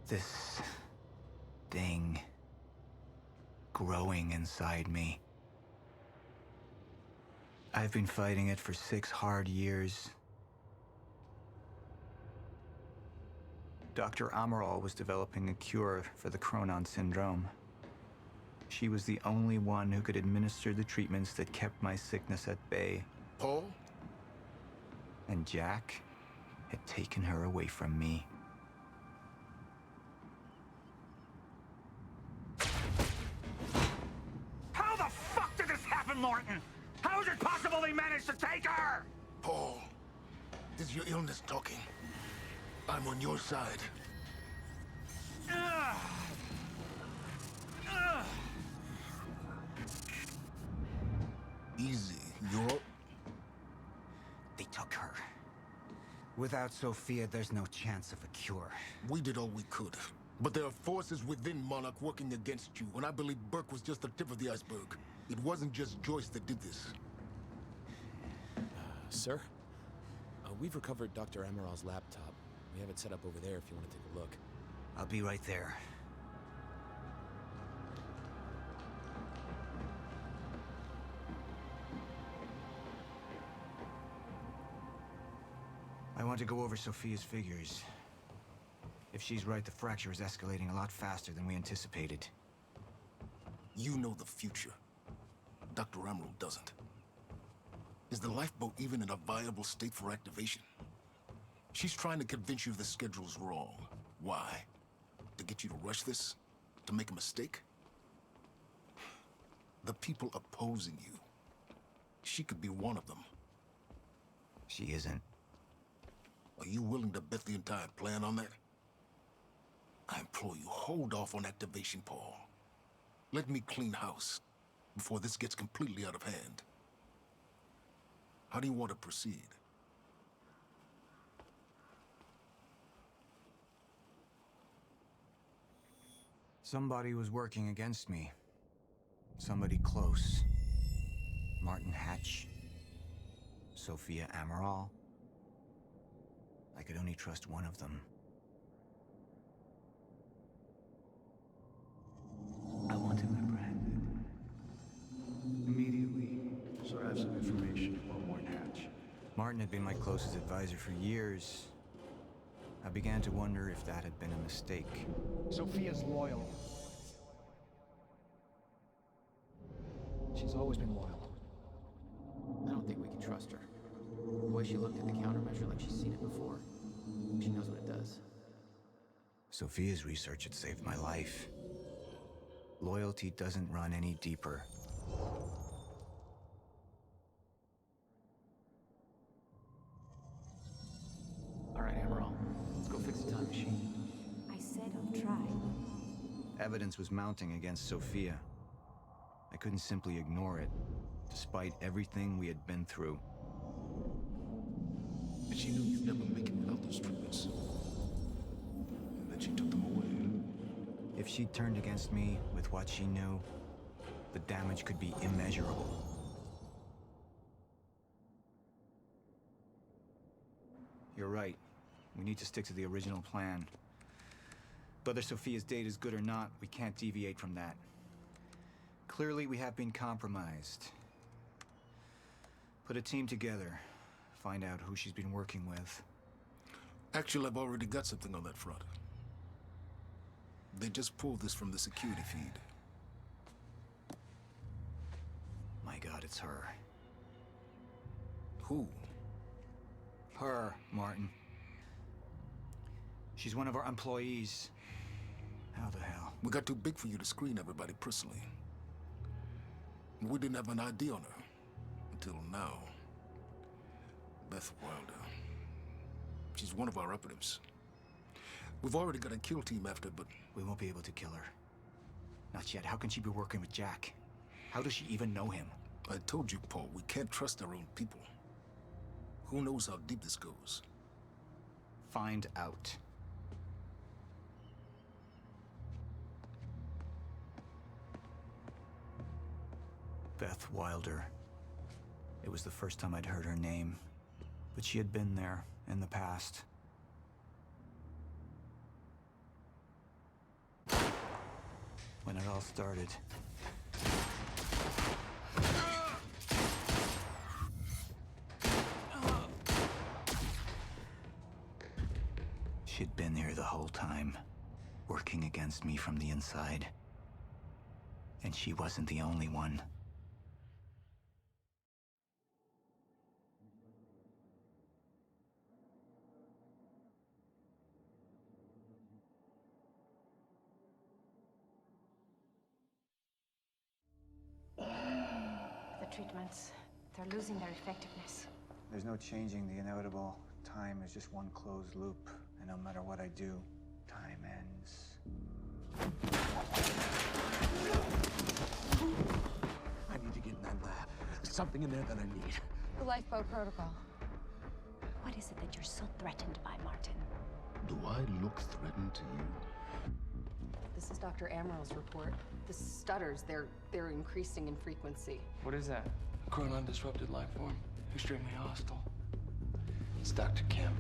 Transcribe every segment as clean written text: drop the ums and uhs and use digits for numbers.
This thing growing inside me. I've been fighting it for 6 hard years. Dr. Amaral was developing a cure for the Chronon syndrome. She was the only one who could administer the treatments that kept my sickness at bay. Paul? And Jack had taken her away from me. How the fuck did this happen, Martin? How is it possible they managed to take her? Paul, this is your illness talking. I'm on your side. Easy, you're up. They took her. Without Sophia, there's no chance of a cure. We did all we could. But there are forces within Monarch working against you, and I believe Burke was just the tip of the iceberg. It wasn't just Joyce that did this. Sir? We've recovered Dr. Amaral's laptop. We have it set up over there if you want to take a look. I'll be right there. I want to go over Sophia's figures. If she's right, the fracture is escalating a lot faster than we anticipated. You know the future. Dr. Amaral doesn't. Is the lifeboat even in a viable state for activation? She's trying to convince you the schedule's wrong. Why? To get you to rush this? To make a mistake? The people opposing you. She could be one of them. She isn't. Are you willing to bet the entire plan on that? I implore you, hold off on activation, Paul. Let me clean house before this gets completely out of hand. How do you want to proceed? Somebody was working against me. Somebody close. Martin Hatch. Sophia Amaral. I could only trust one of them. I want him apprehended. Immediately. So I have some information about Martin Hatch. Martin had been my closest advisor for years. I began to wonder if that had been a mistake. Sophia's loyal. She's always been loyal. I don't think we can trust her. The way she looked at the countermeasure like she's seen it before. She knows what it does. Sophia's research had saved my life. Loyalty doesn't run any deeper. All right, Amaral. Let's go fix the time machine. I said I'll try. Evidence was mounting against Sophia. I couldn't simply ignore it, despite everything we had been through. And she knew you'd never make it without those treatments. And then she took them away. If she'd turned against me with what she knew, the damage could be immeasurable. You're right. We need to stick to the original plan. Whether Sophia's date is good or not, we can't deviate from that. Clearly, we have been compromised. Put a team together. Find out who she's been working with. Actually, I've already got something on that front. They just pulled this from the security feed. My God, it's her. Who? Her, Martin. She's one of our employees. How the hell? We got too big for you to screen everybody personally. We didn't have an ID on her. Until now. Beth Wilder. She's one of our operatives. We've already got a kill team after, but... We won't be able to kill her. Not yet. How can she be working with Jack? How does she even know him? I told you, Paul, we can't trust our own people. Who knows how deep this goes? Find out. Beth Wilder. It was the first time I'd heard her name, but she had been there in the past. when it all started. She'd been there the whole time, working against me from the inside. And she wasn't the only one. The treatments, they're losing their effectiveness. There's no changing the inevitable. Time is just one closed loop, and no matter what I do, time ends. I need to get in that lab. There's something in there that I need. The lifeboat protocol. What is it that you're so threatened by, Martin? Do I look threatened to you? This is Dr. Amaril's report. The stutters, they're increasing in frequency. What is that? A chronon-disrupted life form. Extremely hostile. It's Dr. Kim.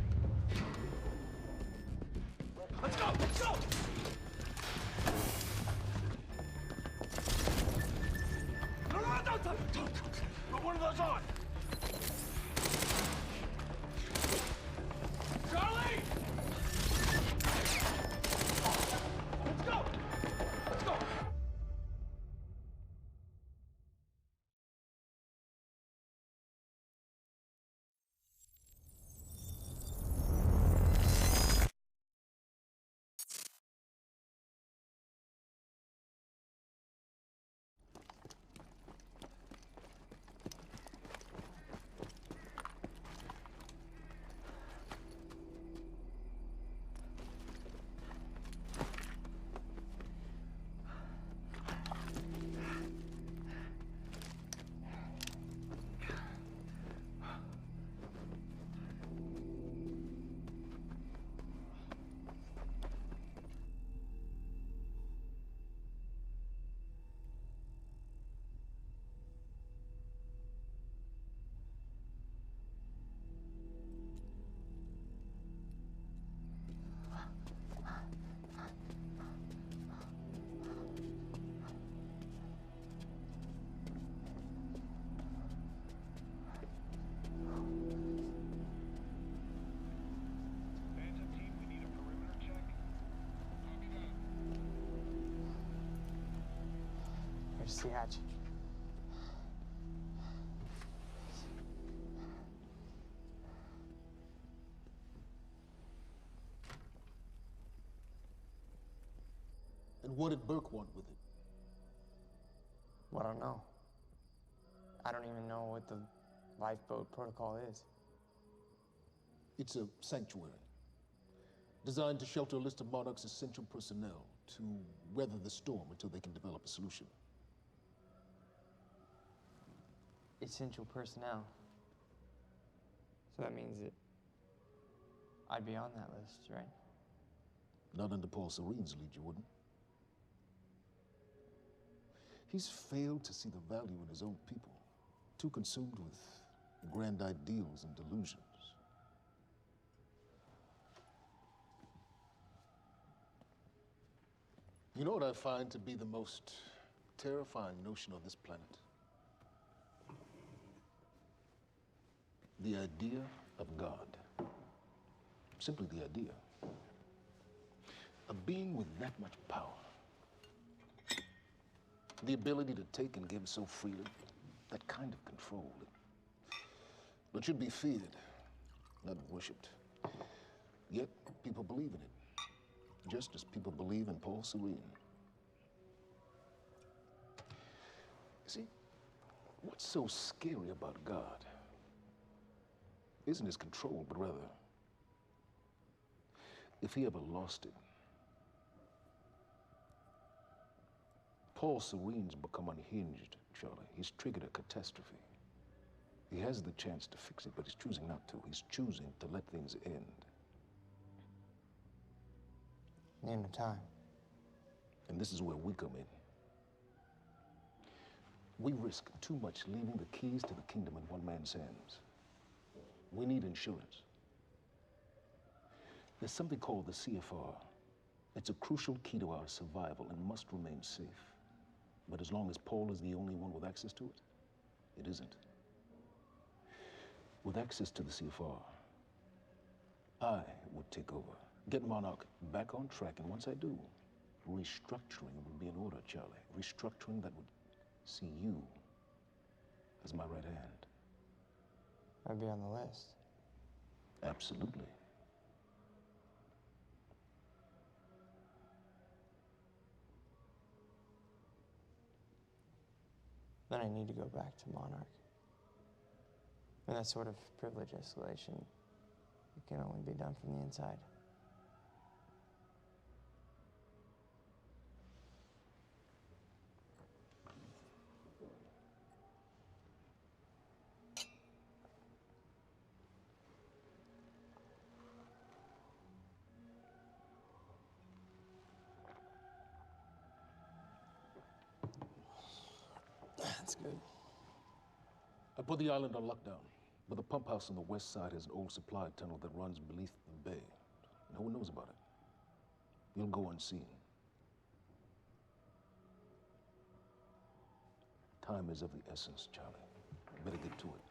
Let's go! Let's go! No, don't! Put one of those on! Charlie! Let's go! Let's go! Here's the hatch. And what did Burke want with it? Well, I don't know. I don't even know what the lifeboat protocol is. It's a sanctuary, designed to shelter a list of Monarch's essential personnel to weather the storm until they can develop a solution. Essential personnel. So that means that I'd be on that list, right? Not under Paul Serene's lead, you wouldn't. He's failed to see the value in his own people, too consumed with grand ideals and delusions. You know what I find to be the most terrifying notion on this planet? The idea of God. Simply the idea. A being with that much power. The ability to take and give so freely. That kind of control. It should be feared, not worshipped. Yet, people believe in it. Just as people believe in Paul Serene. See, what's so scary about God isn't his control, but rather, if he ever lost it. Paul Serene's become unhinged, Charlie. He's triggered a catastrophe. He has the chance to fix it, but he's choosing not to. He's choosing to let things end. The end of time. And this is where we come in. We risk too much leaving the keys to the kingdom in one man's hands. We need insurance. There's something called the CFR, It's a crucial key to our survival and must remain safe. But as long as Paul is the only one with access to it, it isn't. With access to the CFR, I would take over, get Monarch back on track, and once I do, restructuring would be in order, Charlie. Restructuring that would see you as my right hand. I'd be on the list. Absolutely. Then I need to go back to Monarch. And that sort of privilege escalation, it can only be done from the inside. That's good. I put the island on lockdown, but the pump house on the west side has an old supply tunnel that runs beneath the bay. No one knows about it. You'll go unseen. Time is of the essence, Charlie. Better get to it.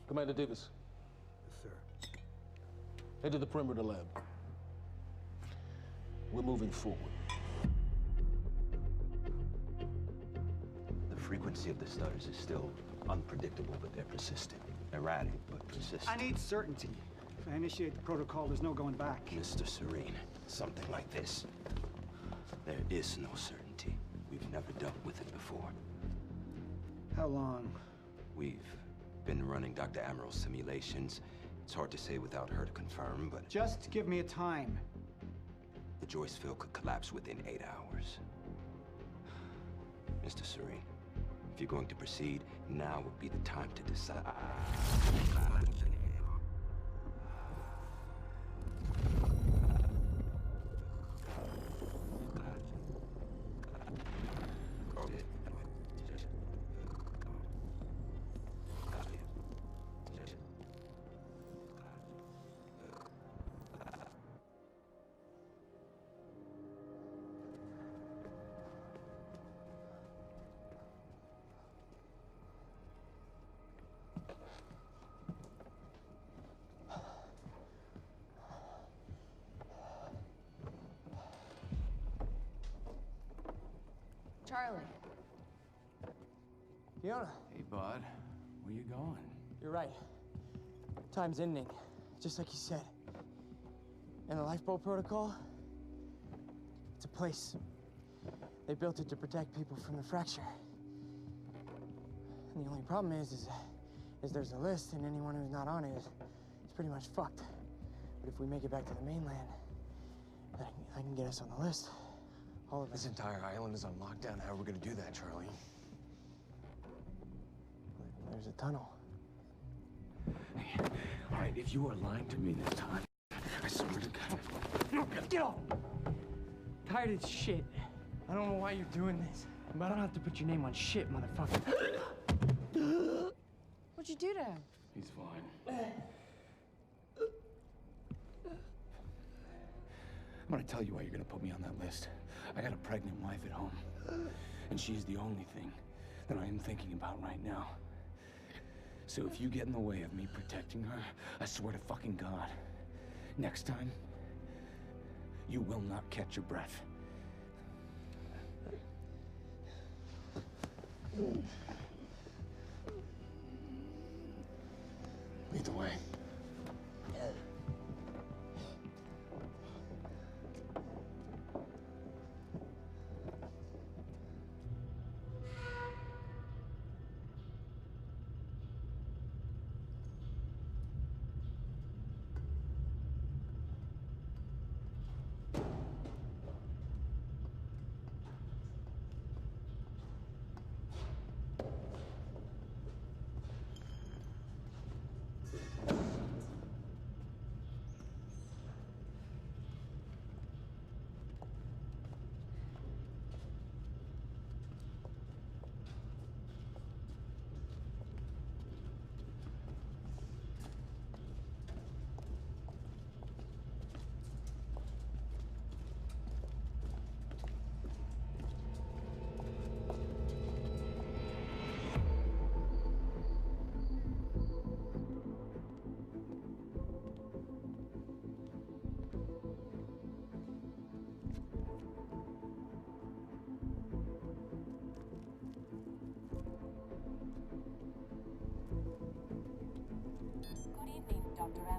Commander Davis. Yes, sir. Head to the perimeter lab. We're moving forward. The frequency of the stutters is still unpredictable, but they're persistent. Erratic, but persistent. I need certainty. If I initiate the protocol, there's no going back. Mr. Serene, something like this. There is no certainty. We've never dealt with it before. How long? We've been running Dr. Amaril's simulations. It's hard to say without her to confirm, but... Just give me a time. The Joyce field could collapse within 8 hours. Mr. Serene, if you're going to proceed, now would be the time to decide. Charlie. Fiona. Hey, bud. Where you going? You're right. Time's ending, just like you said. And the lifeboat protocol? It's a place. They built it to protect people from the fracture. And the only problem is there's a list, and anyone who's not on it is pretty much fucked. But if we make it back to the mainland, I can get us on the list. All of This entire island is on lockdown. How are we gonna do that, Charlie? There's a tunnel. Hey, all right, if you are lying to me this time, I swear to God. No, get off! Tired of this shit. I don't know why you're doing this, but I don't have to put your name on shit, motherfucker. What'd you do to him? He's fine. I'm gonna tell you why you're gonna put me on that list. I got a pregnant wife at home, and she's the only thing that I am thinking about right now. So if you get in the way of me protecting her, I swear to fucking God, next time, you will not catch your breath. Lead the way.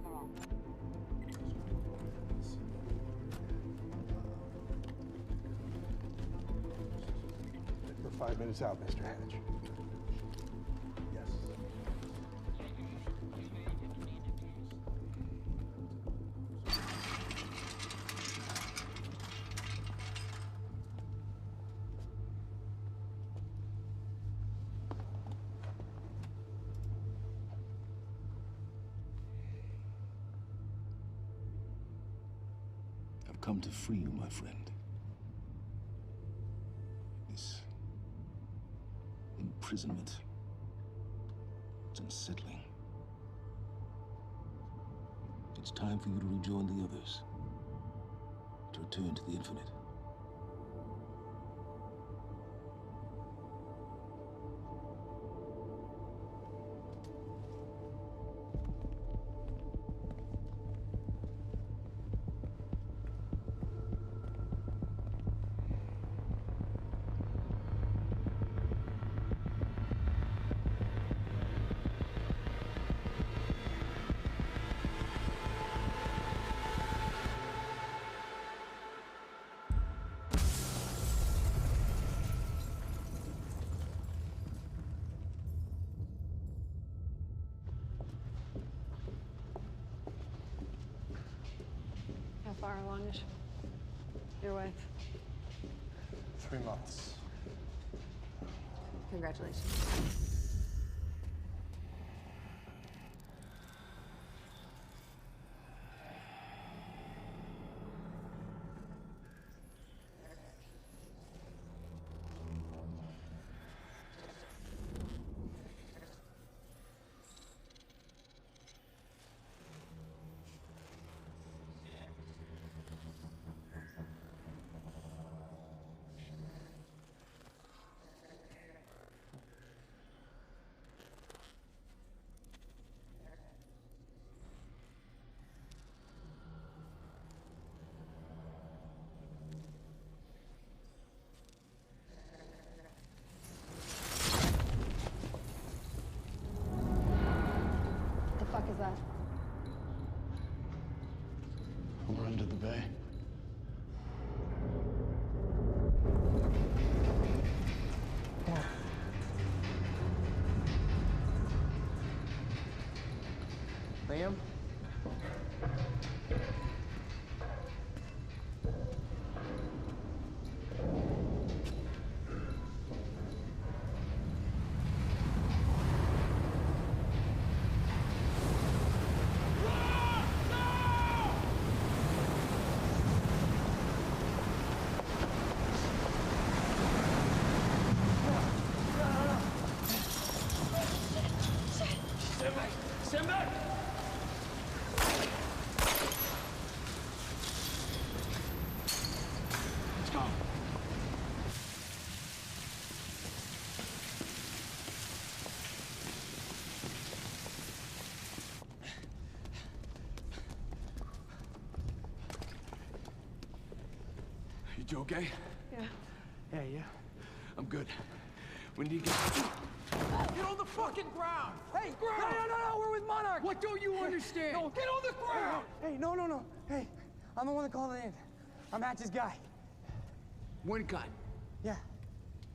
Emerald. We're 5 minutes out, Mr. Hatch. Yes. I've come to free you, my friend. This imprisonment, it's unsettling. It's time for you to rejoin the others, to return to the infinite. How far along is your wife? 3 months. Congratulations. The fuck is that? Over under the bay. Liam? Stand back! Stand back! Let's go. You okay? Yeah. Yeah, yeah. I'm good. We need to get... Get on the fucking ground! Hey, no, we're with Monarch! What don't you understand? No, get on the ground! Hey, no. Hey, I'm the one that called it in. I'm Hatch's guy. Wincott. Yeah.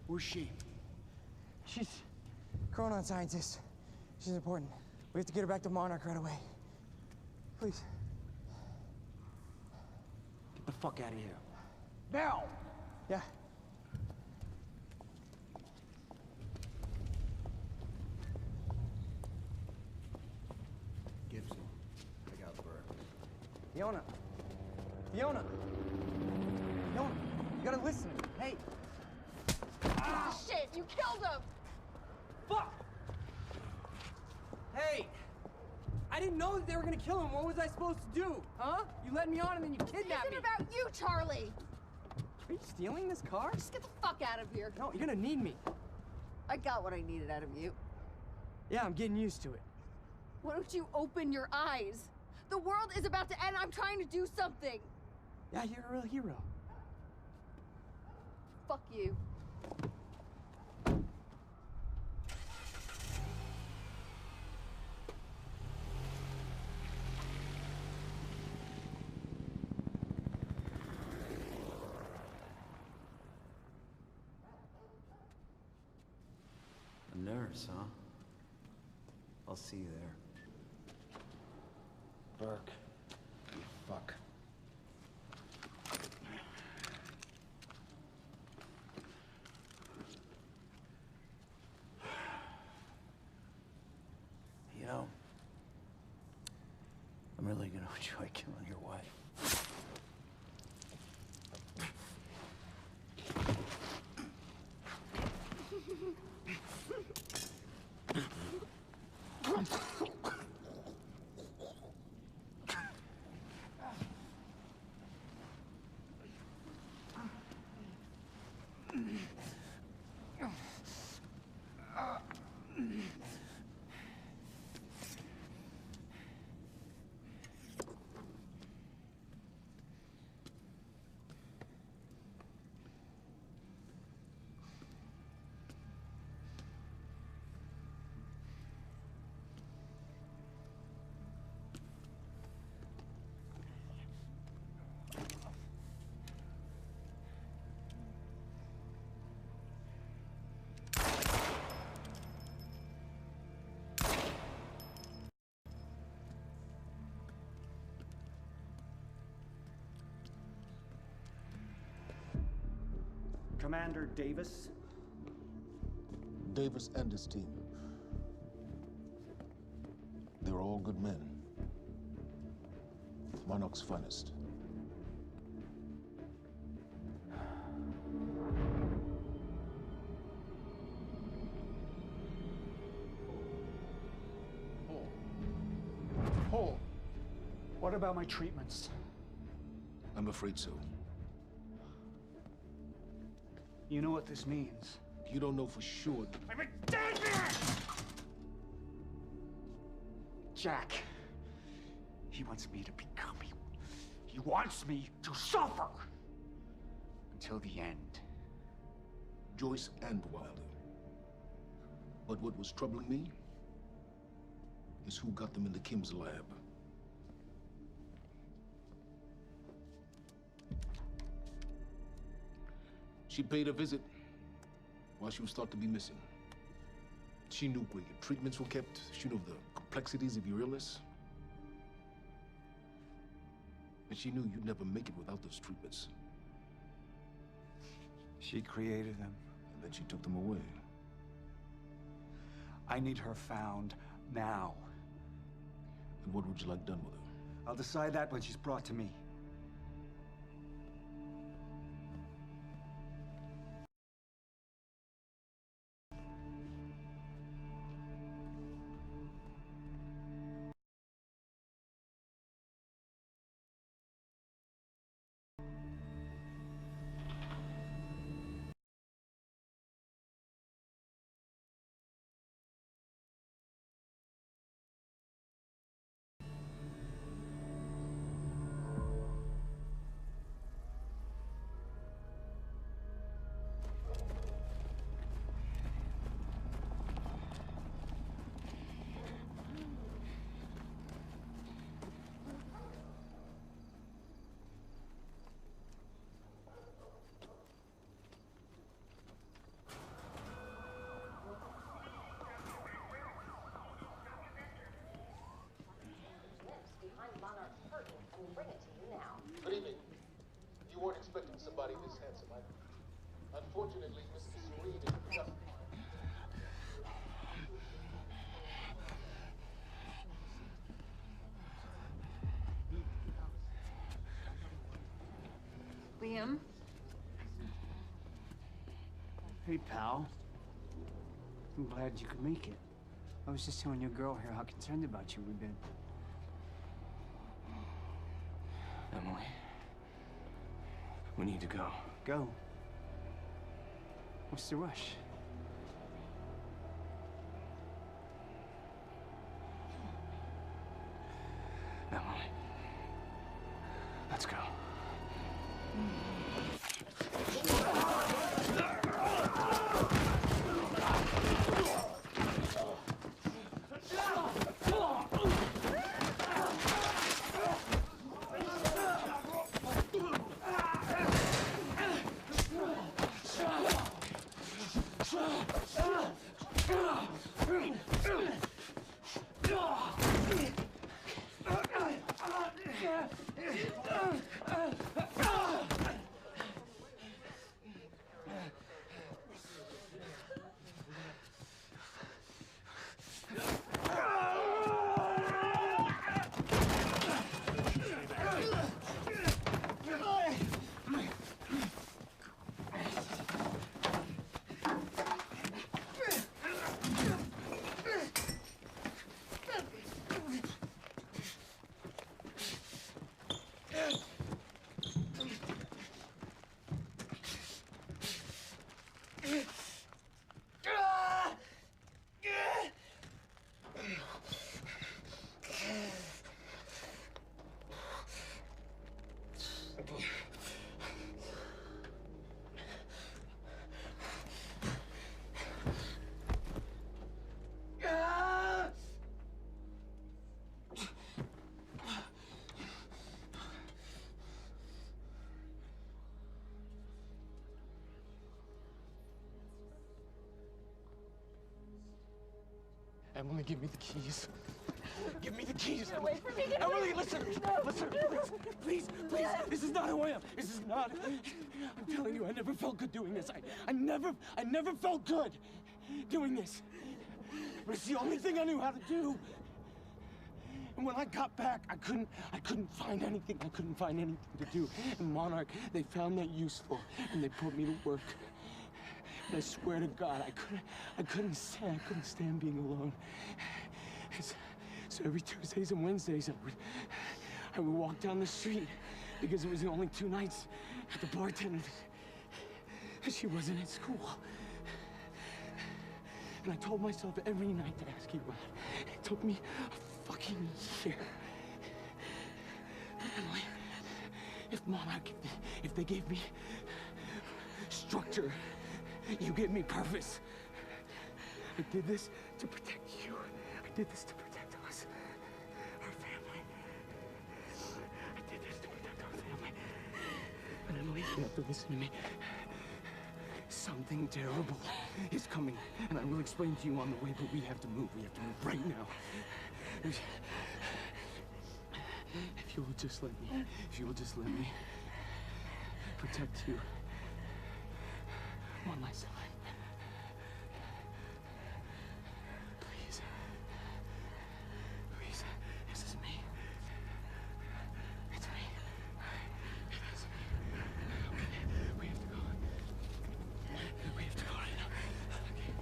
Where's she? She's Chronon scientist. She's important. We have to get her back to Monarch right away. Please. Get the fuck out of here. Now! Yeah. Gibson, I got Burke. Fiona, you gotta listen. Hey. Ah, shit, you killed him! Fuck! Hey! I didn't know that they were gonna kill him. What was I supposed to do? Huh? You led me on and then you kidnapped me. This isn't about you, Charlie! Are you stealing this car? Just get the fuck out of here. No, you're gonna need me. I got what I needed out of you. Yeah, I'm getting used to it. Why don't you open your eyes? The world is about to end. I'm trying to do something. Yeah, you're a real hero. Fuck you. Nurse, huh? I'll see you there. Burke, you fuck. You know, I'm really gonna enjoy killing your wife. Commander Davis? Davis and his team. They were all good men. Monarch's finest. Paul, what about my treatments? I'm afraid so. You know what this means? You don't know for sure. I'm in danger! Jack. He wants me to become him. He wants me to suffer. Until the end. Joyce and Wilder. But what was troubling me is who got them into Kim's lab. She paid a visit while she was thought to be missing. She knew where your treatments were kept. She knew the complexities of your illness. And she knew you'd never make it without those treatments. She created them. And then she took them away. I need her found now. And what would you like done with her? I'll decide that when she's brought to me. Good evening. You weren't expecting somebody this handsome, unfortunately, Mr. Serene is just... Liam? Hey, pal. I'm glad you could make it. I was just telling your girl here how concerned about you we've been. Emily, we need to go. Go? What's the rush? Emily, let's go. Emily, give me the keys. Give me the keys. Get away from me. Get Emily, away. listen. No. Listen, please. This is not who I am. This is not. I'm telling you, I never felt good doing this. I never felt good doing this. But it's the only thing I knew how to do. And when I got back, I couldn't find anything. I couldn't find anything to do. And Monarch, they found that useful, and they put me to work. And I swear to God, I couldn't stand being alone. So every Tuesdays and Wednesdays, I would walk down the street because it was the only 2 nights at the bartender. She wasn't at school. And I told myself every night to ask you out. It took me a fucking year. Emily, if Monarch, if they gave me structure, you gave me purpose. I did this to protect you. I did this to protect us, our family. I did this to protect our family. But Emily, you have to listen to me. Something terrible is coming, and I will explain to you on the way, but we have to move. We have to move right now. If you will just let me protect you one last time. Please. Please. This is me. It's me. It is me. Okay. We have to go. We have to go right now. Okay.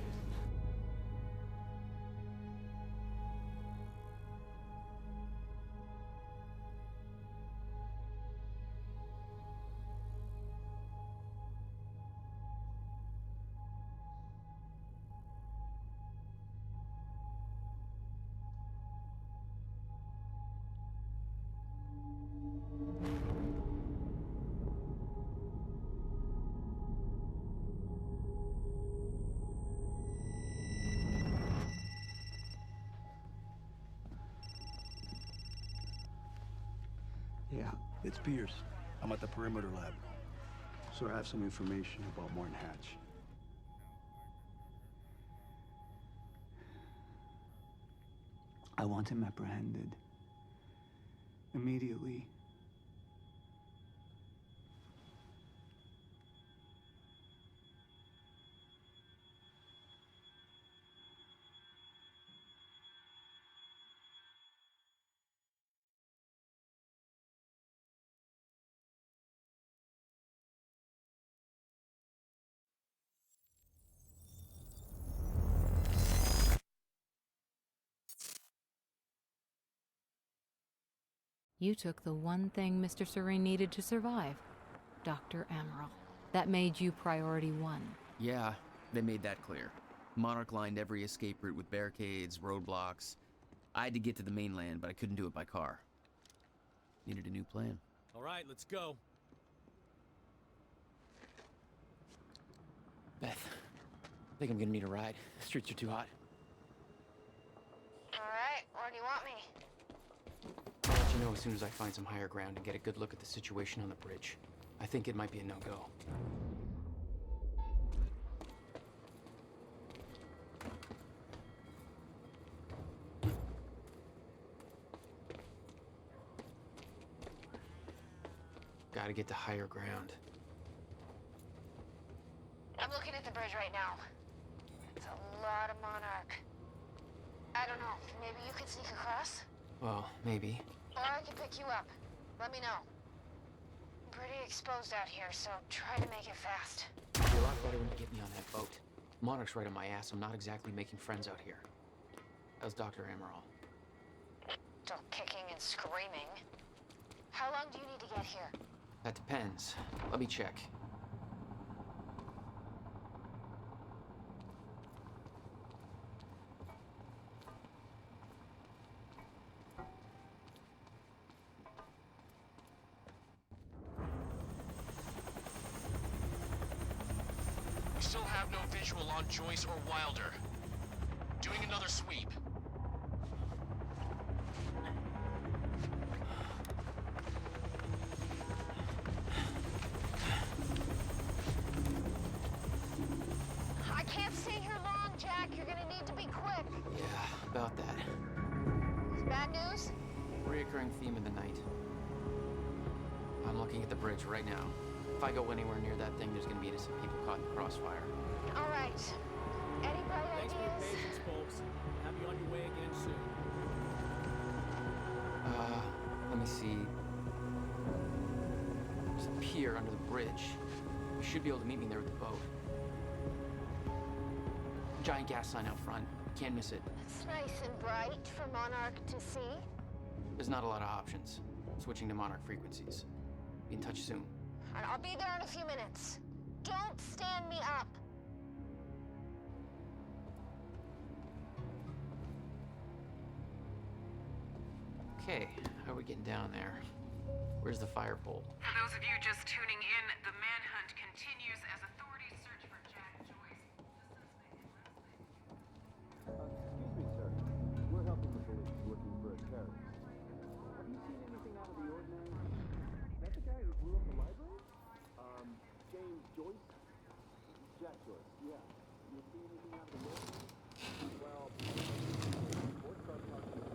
Yeah, it's Pierce. I'm at the perimeter lab. So I have some information about Martin Hatch. I want him apprehended. Immediately. You took the one thing Mr. Serene needed to survive, Dr. Amaral. That made you priority 1. Yeah, they made that clear. Monarch lined every escape route with barricades, roadblocks. I had to get to the mainland, but I couldn't do it by car. Needed a new plan. All right, let's go. Beth, I think I'm gonna need a ride. The streets are too hot. All right, where do you want me? I'll let you know as soon as I find some higher ground and get a good look at the situation on the bridge. I think it might be a no-go. Gotta get to higher ground. I'm looking at the bridge right now. It's a lot of Monarch. I don't know, maybe you could sneak across? Well, maybe. Or I can pick you up. Let me know. I'm pretty exposed out here, so try to make it fast. It'd be a lot better when you get me on that boat. Monarch's right on my ass. I'm not exactly making friends out here. That was Dr. Amaral. Still kicking and screaming. How long do you need to get here? That depends. Let me check. We still have no visual on Joyce or Wilder. Doing another sweep. I can't stay here long, Jack. You're gonna need to be quick. Yeah, about that. Bad news? Reoccurring theme of the night. I'm looking at the bridge right now. If I go anywhere near that thing, there's gonna be innocent people caught in the crossfire. All right. Any bright Thanks for your ideas? patience, folks. Have you on your way again soon. Let me see. There's a pier under the bridge. You should be able to meet me there with the boat. Giant gas sign out front. Can't miss it. It's nice and bright for Monarch to see. There's not a lot of options. Switching to Monarch frequencies. Be in touch soon. And I'll be there in a few minutes. Don't stand me up. Okay, how are we getting down there? Where's the fire pole? For those of you just tuning in, the manhunt continues as authorities search for Jack Joyce. Excuse me, sir. We're helping the police looking for a terrorist. Have you seen anything out of the ordinary? Is that the guy who blew up the library? James Joyce? Jack Joyce, yeah. You see anything out of the ordinary? Well, reports are talking about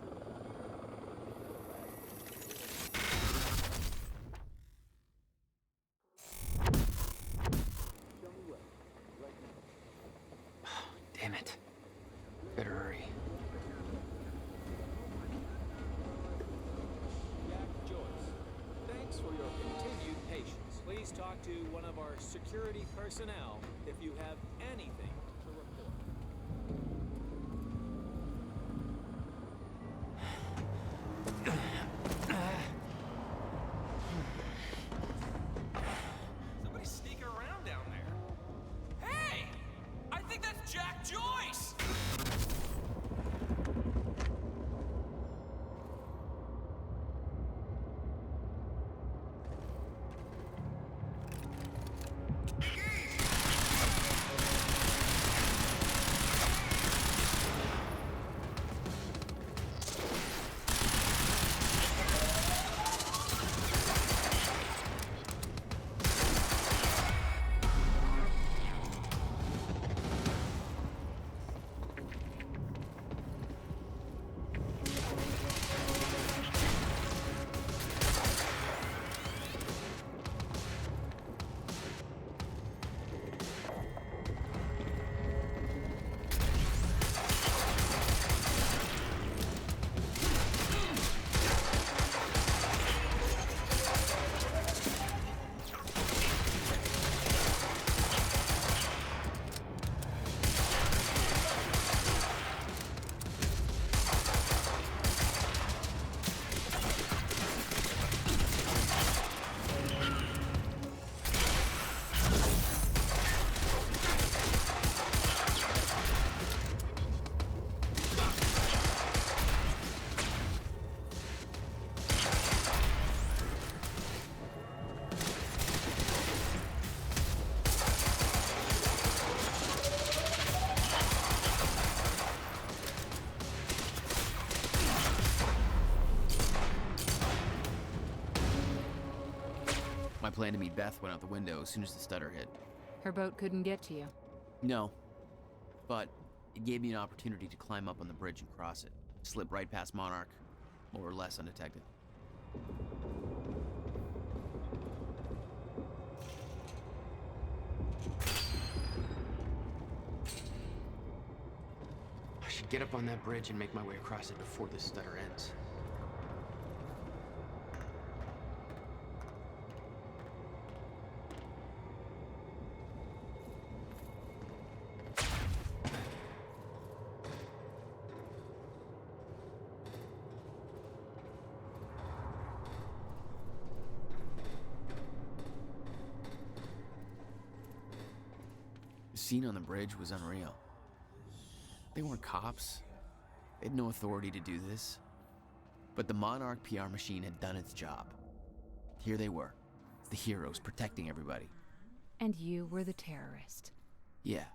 Damn it. Better hurry. Jack Joyce, thanks for your continued patience. Please talk to one of our security personnel if you have anything to report. Somebody's sneaking around down there. Hey! I think that's Jack Joyce! My plan to meet Beth went out the window as soon as the stutter hit. Her boat couldn't get to you. No. But it gave me an opportunity to climb up on the bridge and cross it. Slip right past Monarch, more or less undetected. should get up on that bridge and make my way across it before this stutter ends. The scene on the bridge was unreal. They weren't cops. They had no authority to do this. But the Monarch PR machine had done its job. Here they were, the heroes protecting everybody. And you were the terrorist. Yeah,